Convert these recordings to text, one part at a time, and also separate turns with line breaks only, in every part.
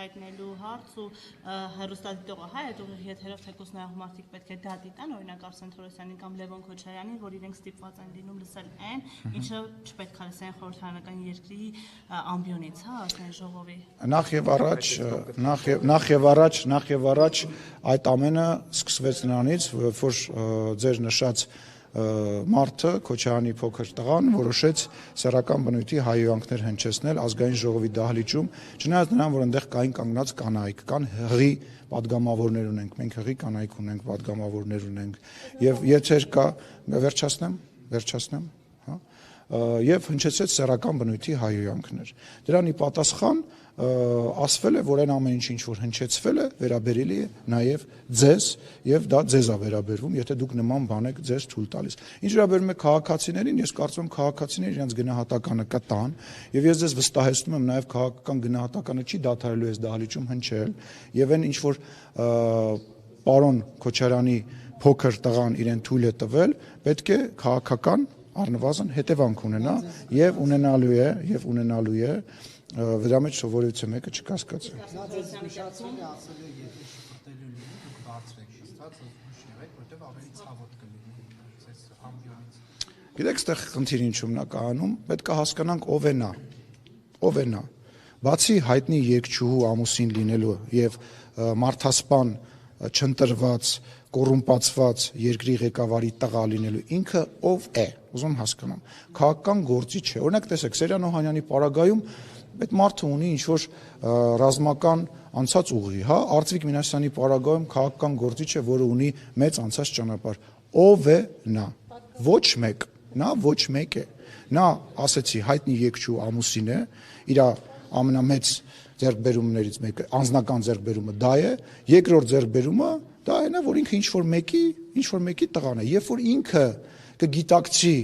հայտնելու հարց ու հեռուստադիտողը հայ այդ ուղիղ եթերով թեկուզ նայող մարդիկ պետք է դա դիտան, օրինակ Արսեն Թորոսյանին կամ Լևոն Քոչարյանին, որ իրենք ստիպված են լինում լսել այն, ինչը չպետք է լսեն խորհրդարանական երկրի ամբիոնից, հա, ասեն ժողովի։
Նախ եւ առաջ այդ ամենը սկսվեց նրանից, որ ձեր նշած մարդը Քոչարյանի փոքր տղան որոշեց սեռական բնույթի հայհոյանքներ հնչեցնել ազգային ժողովի դահլիճում, չնայած նրան, որ այնտեղ կային կանգնած կանայք, կան հղի պատգամավորներ ունենք, մենք հղի կանայք ունենք, պատգամավորներ ունենք, եւ եթե կա վերջացնեմ, հա, եւ հնչեցրեց սեռական բնույթի հայհոյանքներ։ Դրանի պատասխան ասվել է, որ այն ամեն ինչ որ հնչեցվել է, վերաբերելի է նաև ձեզ եւ դա ձեզ է վերաբերվում, եթե դուք նման բան եք ձեզ թույլ տալիս։ Ինչ վերաբերում է քաղաքացիներին, ես կարծում եմ քաղաքացիները իրենց գնահատականը կտան եւ ես ձեզ վստահեցնում եմ նաև քաղաքական գնահատականը չի դադարելու այս դահլիճում հնչել եւ այն ինչ որ պարոն Քոչարյանի փոքր տղան իրեն թույլ է տվել, պետք է քաղաքական առնվազն հետևանք ունենա եւ ունենալու է վրա մեջ սովորույթը մեկը չկասկածի։ Գիտեք, այստեղ խնդիրը ինչու՞մն է կայանում, պետք է հասկանանք ով է նա։ Բացի հայտնի երգչուհու ամուսին լինելու եւ մարդասպան չընտրված, կոռումպացված երկրի ղեկավարի տղա լինելու ինքը ով է, ուզում հասկանամ։ Քաղաքական գործիչ է։ Օրինակ տեսեք, Սերյան Օհանյանի պարագայում այդ մարդը ունի ինչ-որ ռազմական անցած ուղի, հա, Արծվիկ Մինասյանի պարագայում քաղաքական գործիչ է, որը ունի մեծ անցած ճանապարհ։ Ով է նա։ Ոչ մեկ, նա ոչ մեկ է։ Նա, ասեցի, հայտնի երգչու ամուսին է, իր ամենամեծ ձեռքբերումներից մեկը, անձնական ձեռքբերումը դա է, երկրորդ ձեռքբերումը դա է նա, որ ինքը ինչ-որ մեկի տղան է, երբ որ ինքը կգիտակցի,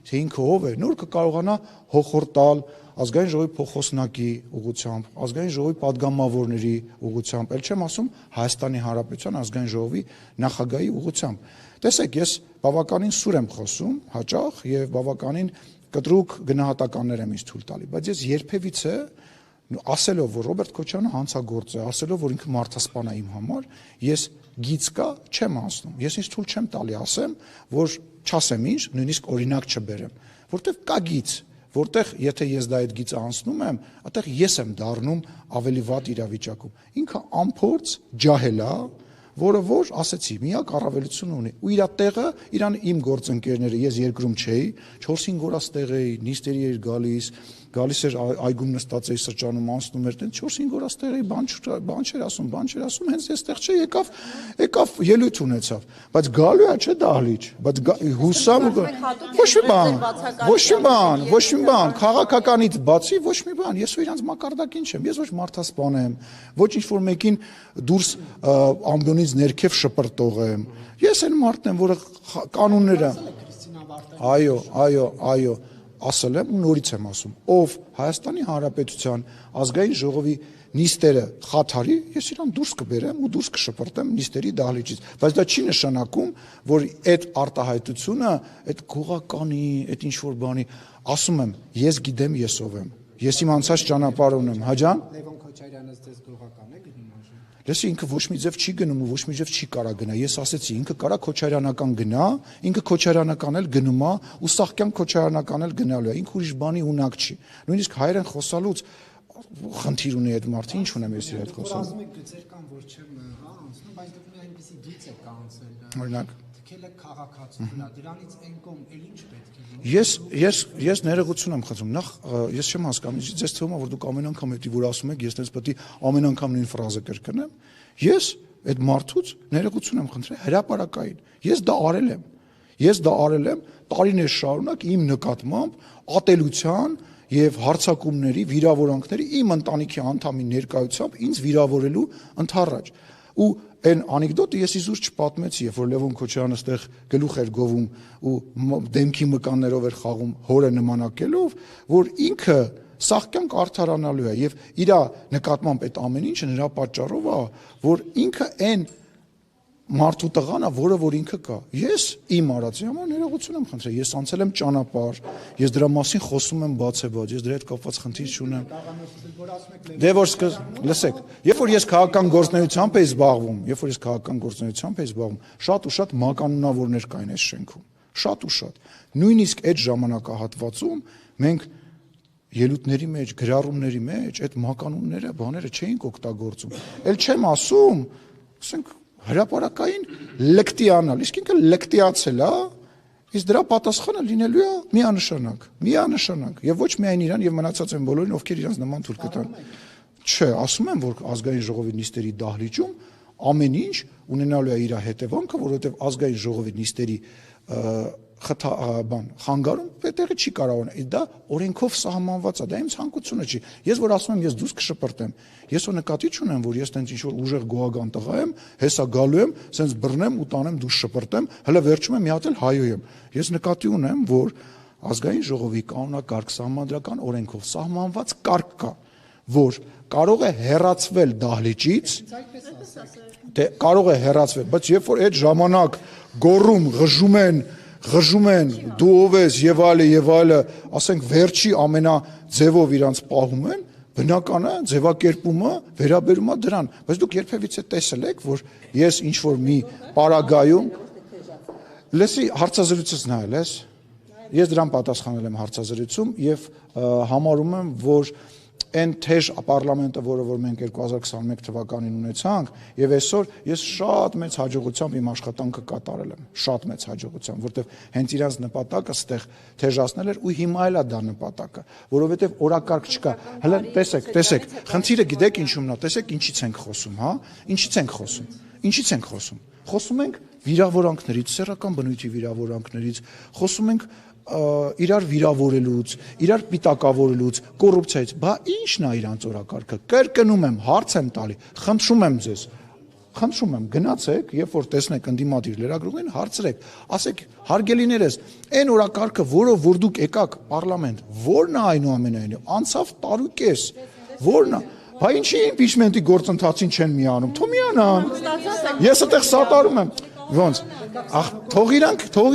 թե ինքը ով է, նոր կկարողանա հոխորտալ ազգային ժողովի փոխոսնակի ուղղությամբ, ազգային ժողովի падգամավորների ուղղությամբ, ել չեմ ասում Հայաստանի Հանրապետության ազգային ժողովի նախագահի ուղղությամբ։ Տեսեք, ես բավականին սուր եմ խոսում, հաճախ եւ բավականին կտրուկ գնահատականներ եմ ինձ թույլ տալի, բայց ես երբևիցե ասելով, որ Ռոբերտ Քոչարյանը հանցագործ է, ասելով, որ ինքը մարդասպան է իմ համար, ես գիծ կա չեմ ասնում։ Ես ինձ թույլ չեմ տալի ասեմ, որ չասեմ ինչ, նույնիսկ օրինակ չբերեմ, որտեղ կա գիծ, որտեղ եթե ես դա այդ գիծը անցնում եմ, այդտեղ ես եմ դառնում ավելի վատ իրավիճակում։ Ինքը անփորձ ջահել է, որը որ ասեցի, միակ առավելություն ունի։ Ու իր տեղը, իրան իմ գործընկերները, ես երկրում չէի, 4-5 օրած տեղ էի, նիստերի էր գալիս էր այգում նստած էի սրճանում անցնում էր, 4-5 օրած տեղ էի, բան չէր ասում, հենց այստեղ չէ, եկավ ելույթ ունեցավ, բայց գալու է չէ դահլիճ, բայց հուսամ ոչ մի բան, քաղաքականից բացի ոչ մի բան, ես ու իրանց մակարդակին չեմ, ես ոչ մարդասպան եմ, ոչ ինչ-որ մեկին դուրս ամբյոնից ներքև շպրտող եմ, ես այն մարդն եմ, որը կանոնները, այո, ասել եմ ու նորից եմ ասում, ով Հայաստանի Հանրապետության ազգային ժողովի նիստերը խաթարի, ես իրան դուրս կբերեմ ու դուրս կշպրտեմ նիստերի դահլիճից, բայց դա չի նշանակում, որ այդ արտահայտությունը, այդ գողականի, այդ ինչ-որ բանի, ասում եմ, ես գիտեմ ես ով եմ, ես իմ անցած ճանապարհ ունեմ, հաջան։
Լևոն Քոչարյանը ձեզ գողական է գնում այժմ։
Լսի, ինքը ոչ մի ձև չի գնում ու ոչ մի ձև չի կարա գնա, ես ասեցի, ինքը կարա քոչարյանական գնա, ինքը քոչարյանական էլ գնում է ու սաղկյան քոչարյանական էլ գնալու է, ինքը ուրիշ բանի ունակ չի, նույնիսկ հայերեն խոսալուց խնդիր ունի այդ մարդը, ինչ ունեմ ես իր հետ խոսալու։
Ասում եք գծեր կան, որ չեմ անցնում, բայց դուք մի այնպեսի գիծ եք անցել։
Օրինակ
թքել եք քաղաքացու, դրանից այն կողմ էլ ինչ պետք է լինի։
Ես ներողություն եմ խնդրում, նախ ես չեմ հասկանում, ձեզ թվում է, որ դուք ամեն անգամ էդի որ ասում եք, ես դες պետք է ամեն անգամ նույն ֆրազը կրկնեմ։ Ես այդ մարդուց ներողություն եմ խնդրել հրապարակային։ Ես դա արել եմ տարիներ շարունակ իմ նկատմամբ ատելության եւ հարձակումների, վիրավորանքների իմ ընտանիքի անդամի ներկայությամբ ինձ վիրավորելու ընթառաջ։ Ու այն անեկդոտը ես իզուր չպատմեցի, երբ որ Լևոն Քոչարյանը այդտեղ գլուխ էր գովում ու դեմքի մկաններով էր խաղում հորը նմանակելով, որ ինքը սաղկյանք արդարանալու է եւ իր նկատմամբ այդ ամեն ինչը նրա պատճառով է, որ ինքը այն մարդու տղան է, որը որ ինքը կա։ Ես իմ արածի համար ներողություն եմ խնդրել։ Ես անցել եմ ճանապարհ, ես դրա մասին խոսում եմ բացեբաց, ես դրա հետ կապված խնդիր չունեմ։ Դե որ լսեք, երբ որ ես քաղաքական գործունեությամբ էի զբաղվում, շատ ու շատ մականունավորներ կային այս շենքում։ Շատ ու շատ։ Նույնիսկ այդ ժամանակահատվածում մենք ելույթների մեջ, գրառումների մեջ այդ մականունները, բաները չէինք օգտագործում։ Էլ չեմ ասում, ասենք հրապարակային լկտիանալ, իսկ ինքը լկտիացել է, իսկ դրա պատասխանը լինելու է միանշանակ, եւ ոչ միայն իրան եւ մնացած են բոլորին, ովքեր իրանց նման թույլ կտան։ Չէ, ասում եմ, որ ազգային ժողովի նիստերի դահլիճում ամեն ինչ ունենալու է իր հետևանքը, որովհետեւ ազգային ժողովի նիստերի խանգարում այդտեղի չի կարող ունենալ, դա օրենքով սահմանված է, դա իմ ցանկությունը չի։ Ես որ ասում եմ, ես դուրս կշպրտեմ, ես որ նկատի չունեմ, որ ես տենց ինչ-որ ուժեղ գոհական տղա եմ, հեսա գալու եմ, սենց բռնեմ ու տանեմ դուրս շպրտեմ, հələ վերջում եմ մի հատ էլ հայոյեմ։ Ես նկատի ունեմ, որ ազգային ժողովի կանոնակարգ սահմանադրական օրենքով սահմանված կարգ կա, որ կարող է հեռացվել դահլիճից, դե կարող է հեռացվել, բայց երբ որ այդ ժամանակ գոռում, ղժում են, դու ով ես եւ այլը, ասենք վերջի ամենաձևով իրանց պահում են, բնական է ձևակերպումը վերաբերում է դրան, բայց դուք երբևիցե տեսել եք, որ ես ինչ որ մի պարագայում լսի հարցազրույցս նայել ես, ես դրան պատասխանել եմ հարցազրույցում եւ համարում եմ, որ այն թեժ պարլամենտը, որը որ մենք 2021 թվականին ունեցանք, եւ այսօր ես շատ մեծ հաջողությամբ իմ աշխատանքը կատարել եմ, շատ մեծ հաջողությամբ, որտեվ հենց իրանց նպատակը ստեղ թեժացնել էր ու հիմա էլ է դա նպատակը, որովհետեւ օրակարգ չկա։ Հələ տեսեք, խնդիրը գիտեք ինչումն է, տեսեք ինչից ենք խոսում, հա? Ինչից ենք խոսում։ Խոսում ենք վիրավորանքներից, սեռական բնույթի վիրավորանքներից, խոսում ենք իրար վիրավորելուց, իրար պիտակավորելուց, կոռուպցիայից, բա ի՞նչն է իրանց օրակարգը։ Կրկնում եմ, հարց եմ տալի, խնդրում եմ ձեզ, գնացեք, երբ որ տեսնեք ընդդիմադիր լրագրողին, հարցրեք, ասեք, հարգելիներս, այն օրակարգը, որով որ դուք եկաք պարլամենտ, ո՞րն է այնուամենայնիվ, անցավ տարուկես, ո՞րն է։ Բա ինչի իմպիչմենտի գործընթացին չեն միանում, թող միանան։ Ես այդտեղ սատարում եմ։ Ոնց, թող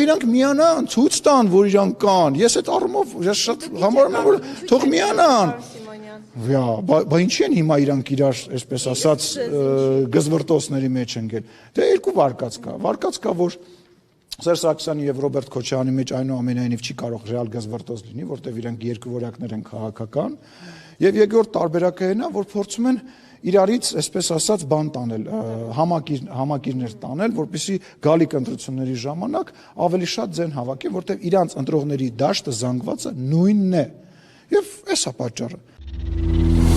իրանք միանան, ցույց տան, որ իրանք կան։ Ես այդ առումով ես շատ համարում եմ, որ թող միանան։ Բա ինչի են հիմա իրանք իրար, այսպես ասած, գզվրտոցների մեջ ընկել։ Դե երկու վարկած կա, որ Սերժ Սարգսյանի եւ Ռոբերտ Քոչարյանի մեջ այնուամենայնիվ չի կարող ռեալ գզվրտոց լինի, որտեղ իրանք երկու որակներ են քաղաքական։ Եվ երկրորդ տարբերակը այն է, որ փորձում են իրարից, այսպես ասած, բան տանել, համակիրներ տանել, որպեսզի գալիք ընտրությունների ժամանակ ավելի շատ ձեն հավաքեն, որտեղ իրանց ընտրողների դաշտը զանգվածը նույնն է։ Եվ էս է պատճառը։